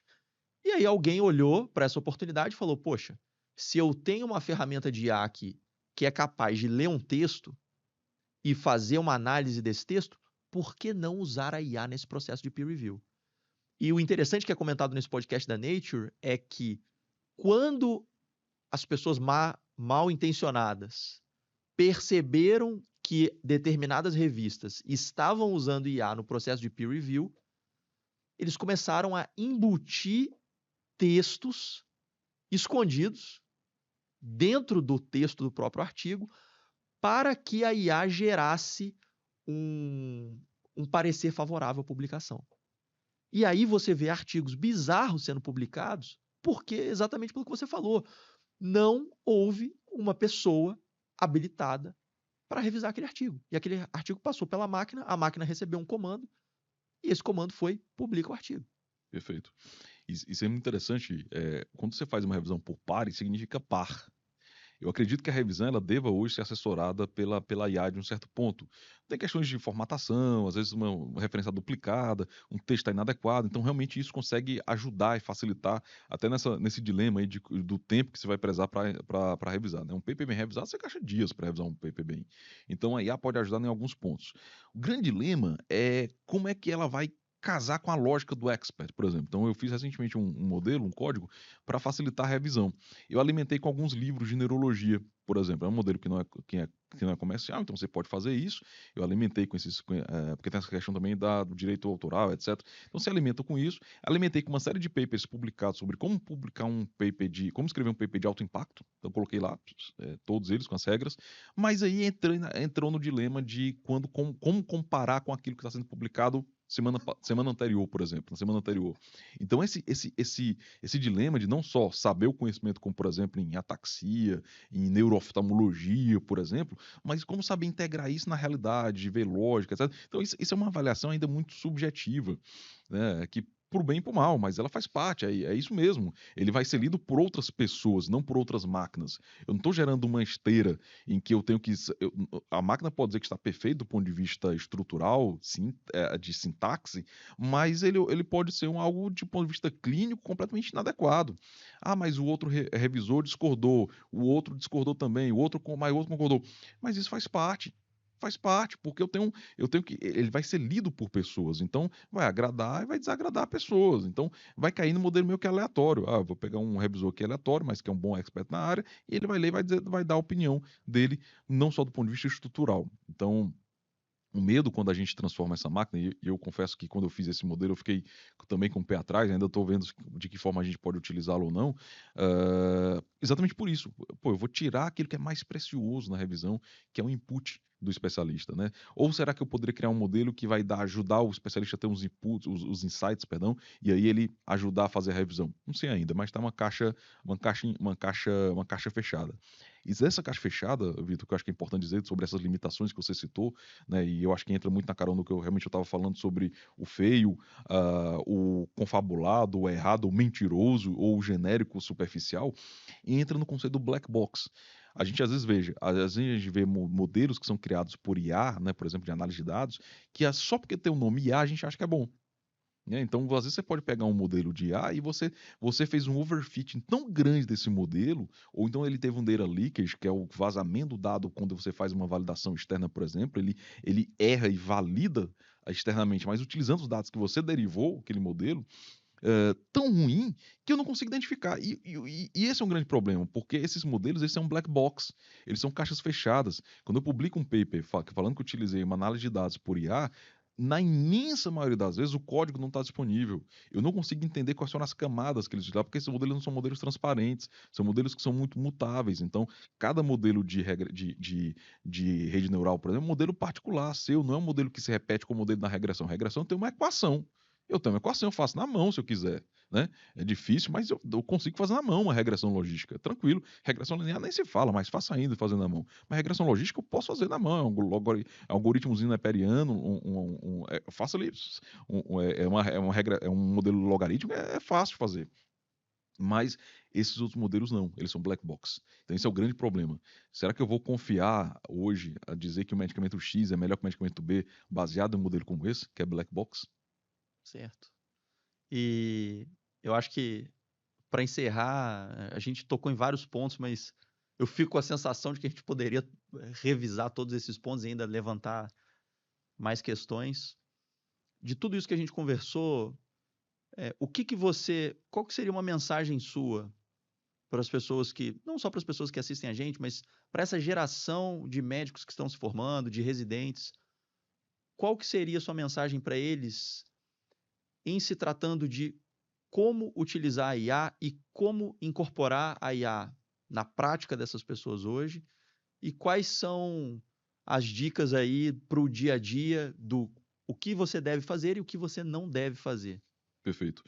Speaker 1: E aí alguém olhou para essa oportunidade e falou: poxa, se eu tenho uma ferramenta de IA aqui que é capaz de ler um texto e fazer uma análise desse texto, por que não usar a IA nesse processo de peer review? E o interessante que é comentado nesse podcast da Nature é que quando as pessoas mal intencionadas perceberam que determinadas revistas estavam usando IA no processo de peer review, eles começaram a embutir textos escondidos dentro do texto do próprio artigo para que a IA gerasse um parecer favorável à publicação. E aí você vê artigos bizarros sendo publicados exatamente pelo que você falou. Não houve uma pessoa habilitada para revisar aquele artigo. E aquele artigo passou pela máquina, a máquina recebeu um comando, e esse comando foi: publica o artigo.
Speaker 2: Perfeito. Isso é muito interessante. Quando você faz uma revisão por pares, significa par. Eu acredito que a revisão ela deva hoje ser assessorada pela IA de um certo ponto. Tem questões de formatação, às vezes uma referência duplicada, um texto está inadequado, então realmente isso consegue ajudar e facilitar até nesse dilema aí do tempo que você vai precisar para revisar. Né? Um paper bem revisado, você gasta dias para revisar um paper bem. Então a IA pode ajudar em alguns pontos. O grande dilema é como é que ela vai casar com a lógica do expert, por exemplo. Então, eu fiz recentemente um modelo, um código, para facilitar a revisão. Eu alimentei com alguns livros de neurologia, por exemplo. É um modelo que não é comercial, então você pode fazer isso. Eu alimentei com esses. Porque tem essa questão também do direito autoral, etc. Então você alimenta com isso. Alimentei com uma série de papers publicados sobre como publicar como escrever um paper de alto impacto. Então coloquei lá todos eles com as regras. Mas aí entrou no dilema de como comparar com aquilo que está sendo publicado semana anterior, por exemplo, na semana anterior. Então, esse dilema de não só saber o conhecimento, como, por exemplo, em ataxia, em neurooftalmologia, por exemplo, mas como saber integrar isso na realidade, ver lógica, etc. Então, isso é uma avaliação ainda muito subjetiva, né? Que pro bem e pro mal, mas ela faz parte, é isso mesmo. Ele vai ser lido por outras pessoas, não por outras máquinas. Eu não estou gerando uma esteira em que eu tenho que. A máquina pode dizer que está perfeito do ponto de vista estrutural, de sintaxe, mas ele pode ser algo de ponto de vista clínico completamente inadequado. Ah, mas o outro revisor discordou, o outro discordou também, mas o outro concordou. Mas isso faz parte. Faz parte, porque eu tenho que. Ele vai ser lido por pessoas, então vai agradar e vai desagradar pessoas. Então vai cair no modelo meio que aleatório. Ah, eu vou pegar um revisor que é aleatório, mas que é um bom expert na área, e ele vai ler e vai dar a opinião dele, não só do ponto de vista estrutural. Então, o medo quando a gente transforma essa máquina, e eu confesso que quando eu fiz esse modelo eu fiquei também com o pé atrás, ainda estou vendo de que forma a gente pode utilizá-lo ou não, exatamente por isso. Pô, eu vou tirar aquilo que é mais precioso na revisão, que é o input do especialista, né? Ou será que eu poderia criar um modelo que vai ajudar o especialista a ter uns inputs, os insights, perdão, e aí ele ajudar a fazer a revisão? Não sei ainda, mas está uma caixa fechada. E dessa caixa fechada, Vitor, que eu acho que é importante dizer sobre essas limitações que você citou, né? E eu acho que entra muito na carona do que eu realmente estava falando sobre o feio, o confabulado, o errado, o mentiroso ou o genérico superficial, e entra no conceito do black box. A gente às vezes às vezes a gente vê modelos que são criados por IA, né, por exemplo, de análise de dados, que só porque tem o nome IA a gente acha que é bom. Né? Então, às vezes você pode pegar um modelo de IA e você fez um overfitting tão grande desse modelo, ou então ele teve um data leakage, que é o vazamento do dado quando você faz uma validação externa, por exemplo, ele erra e valida externamente, mas utilizando os dados que você derivou, aquele modelo, tão ruim que eu não consigo identificar. E esse é um grande problema, porque esses modelos eles são black box, eles são caixas fechadas. Quando eu publico um paper falando que eu utilizei uma análise de dados por IA, na imensa maioria das vezes o código não está disponível. Eu não consigo entender quais são as camadas que eles utilizam, porque esses modelos não são modelos transparentes, são modelos que são muito mutáveis. Então, cada modelo de rede neural, por exemplo, é um modelo particular seu, não é um modelo que se repete com o modelo da regressão. A regressão tem uma equação. Eu tenho uma equação, eu faço na mão se eu quiser, né? É difícil, mas eu consigo fazer na mão uma regressão logística, tranquilo. Regressão linear nem se fala, mas faço ainda fazendo na mão. Mas regressão logística eu posso fazer na mão, algoritmozinho neperiano, eu faço ali, é um modelo logarítmico, é fácil de fazer. Mas esses outros modelos não, eles são black box. Então esse é o grande problema. Será que eu vou confiar hoje a dizer que o medicamento X é melhor que o medicamento B baseado em um modelo como esse, que é black box?
Speaker 1: Certo. E eu acho que, para encerrar, a gente tocou em vários pontos, mas eu fico com a sensação de que a gente poderia revisar todos esses pontos e ainda levantar mais questões. De tudo isso que a gente conversou, qual que seria uma mensagem sua para as pessoas que, não só para as pessoas que assistem a gente, mas para essa geração de médicos que estão se formando, de residentes, qual que seria a sua mensagem para eles em se tratando de como utilizar a IA e como incorporar a IA na prática dessas pessoas hoje e quais são as dicas aí para o dia a dia do o que você deve fazer e o que você não deve fazer.
Speaker 2: Perfeito.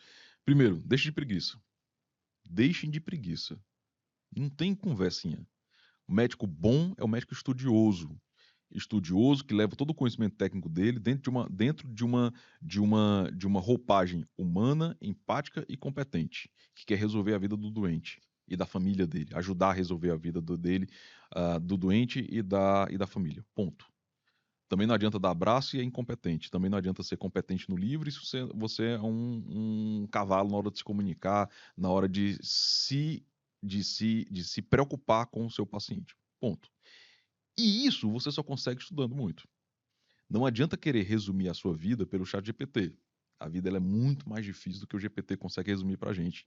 Speaker 2: Primeiro, deixe de preguiça. Deixem de preguiça. Não tem conversinha. O médico bom é o médico estudioso. Estudioso que leva todo o conhecimento técnico dele dentro de uma roupagem humana, empática e competente, que quer resolver a vida do doente e da família dele, ajudar a resolver a vida dele, do doente e da família. Ponto. Também não adianta dar abraço e é incompetente. Também não adianta ser competente no livro se você é um cavalo na hora de se comunicar, na hora de se preocupar com o seu paciente. Ponto. E isso você só consegue estudando muito. Não adianta querer resumir a sua vida pelo chat GPT. A vida ela é muito mais difícil do que o GPT consegue resumir para a gente.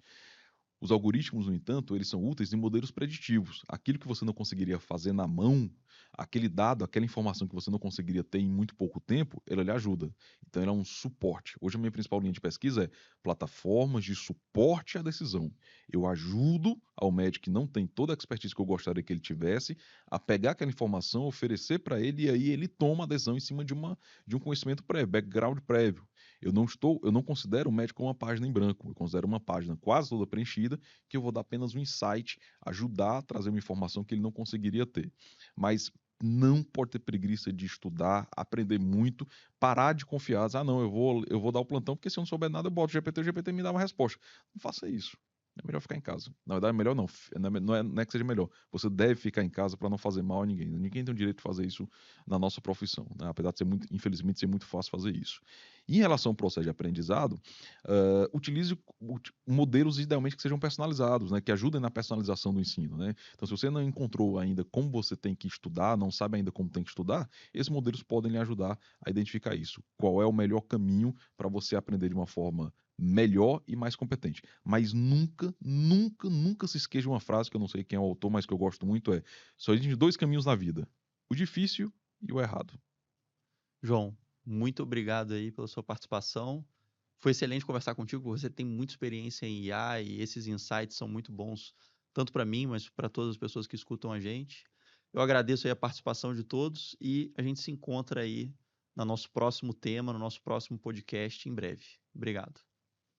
Speaker 2: Os algoritmos, no entanto, eles são úteis em modelos preditivos. Aquilo que você não conseguiria fazer na mão, aquele dado, aquela informação que você não conseguiria ter em muito pouco tempo, ela lhe ajuda. Então, ela é um suporte. Hoje, a minha principal linha de pesquisa é plataformas de suporte à decisão. Eu ajudo ao médico que não tem toda a expertise que eu gostaria que ele tivesse, a pegar aquela informação, oferecer para ele, e aí ele toma a decisão em cima de um conhecimento prévio, background prévio. Eu não considero o médico uma página em branco, eu considero uma página quase toda preenchida, que eu vou dar apenas um insight, ajudar a trazer uma informação que ele não conseguiria ter. Mas não pode ter preguiça de estudar, aprender muito, parar de confiar. Ah, não, eu vou dar o plantão, porque se eu não souber nada, eu boto o GPT me dá uma resposta. Não faça isso. É melhor ficar em casa. Na verdade, é melhor não. Não é que seja melhor. Você deve ficar em casa para não fazer mal a ninguém. Ninguém tem o direito de fazer isso na nossa profissão, né? Apesar de ser muito, infelizmente, ser muito fácil fazer isso. Em relação ao processo de aprendizado, utilize modelos idealmente que sejam personalizados, né? Que ajudem na personalização do ensino, né? Então, se você não encontrou ainda como você tem que estudar, não sabe ainda como tem que estudar, esses modelos podem lhe ajudar a identificar isso. Qual é o melhor caminho para você aprender de uma forma melhor e mais competente. Mas nunca, nunca, nunca se esqueça de uma frase que eu não sei quem é o autor, mas que eu gosto muito, só existem dois caminhos na vida, o difícil e o errado.
Speaker 1: João, muito obrigado aí pela sua participação. Foi excelente conversar contigo, porque você tem muita experiência em IA e esses insights são muito bons, tanto para mim, mas para todas as pessoas que escutam a gente. Eu agradeço aí a participação de todos e a gente se encontra aí no nosso próximo tema, no nosso próximo podcast em breve. Obrigado.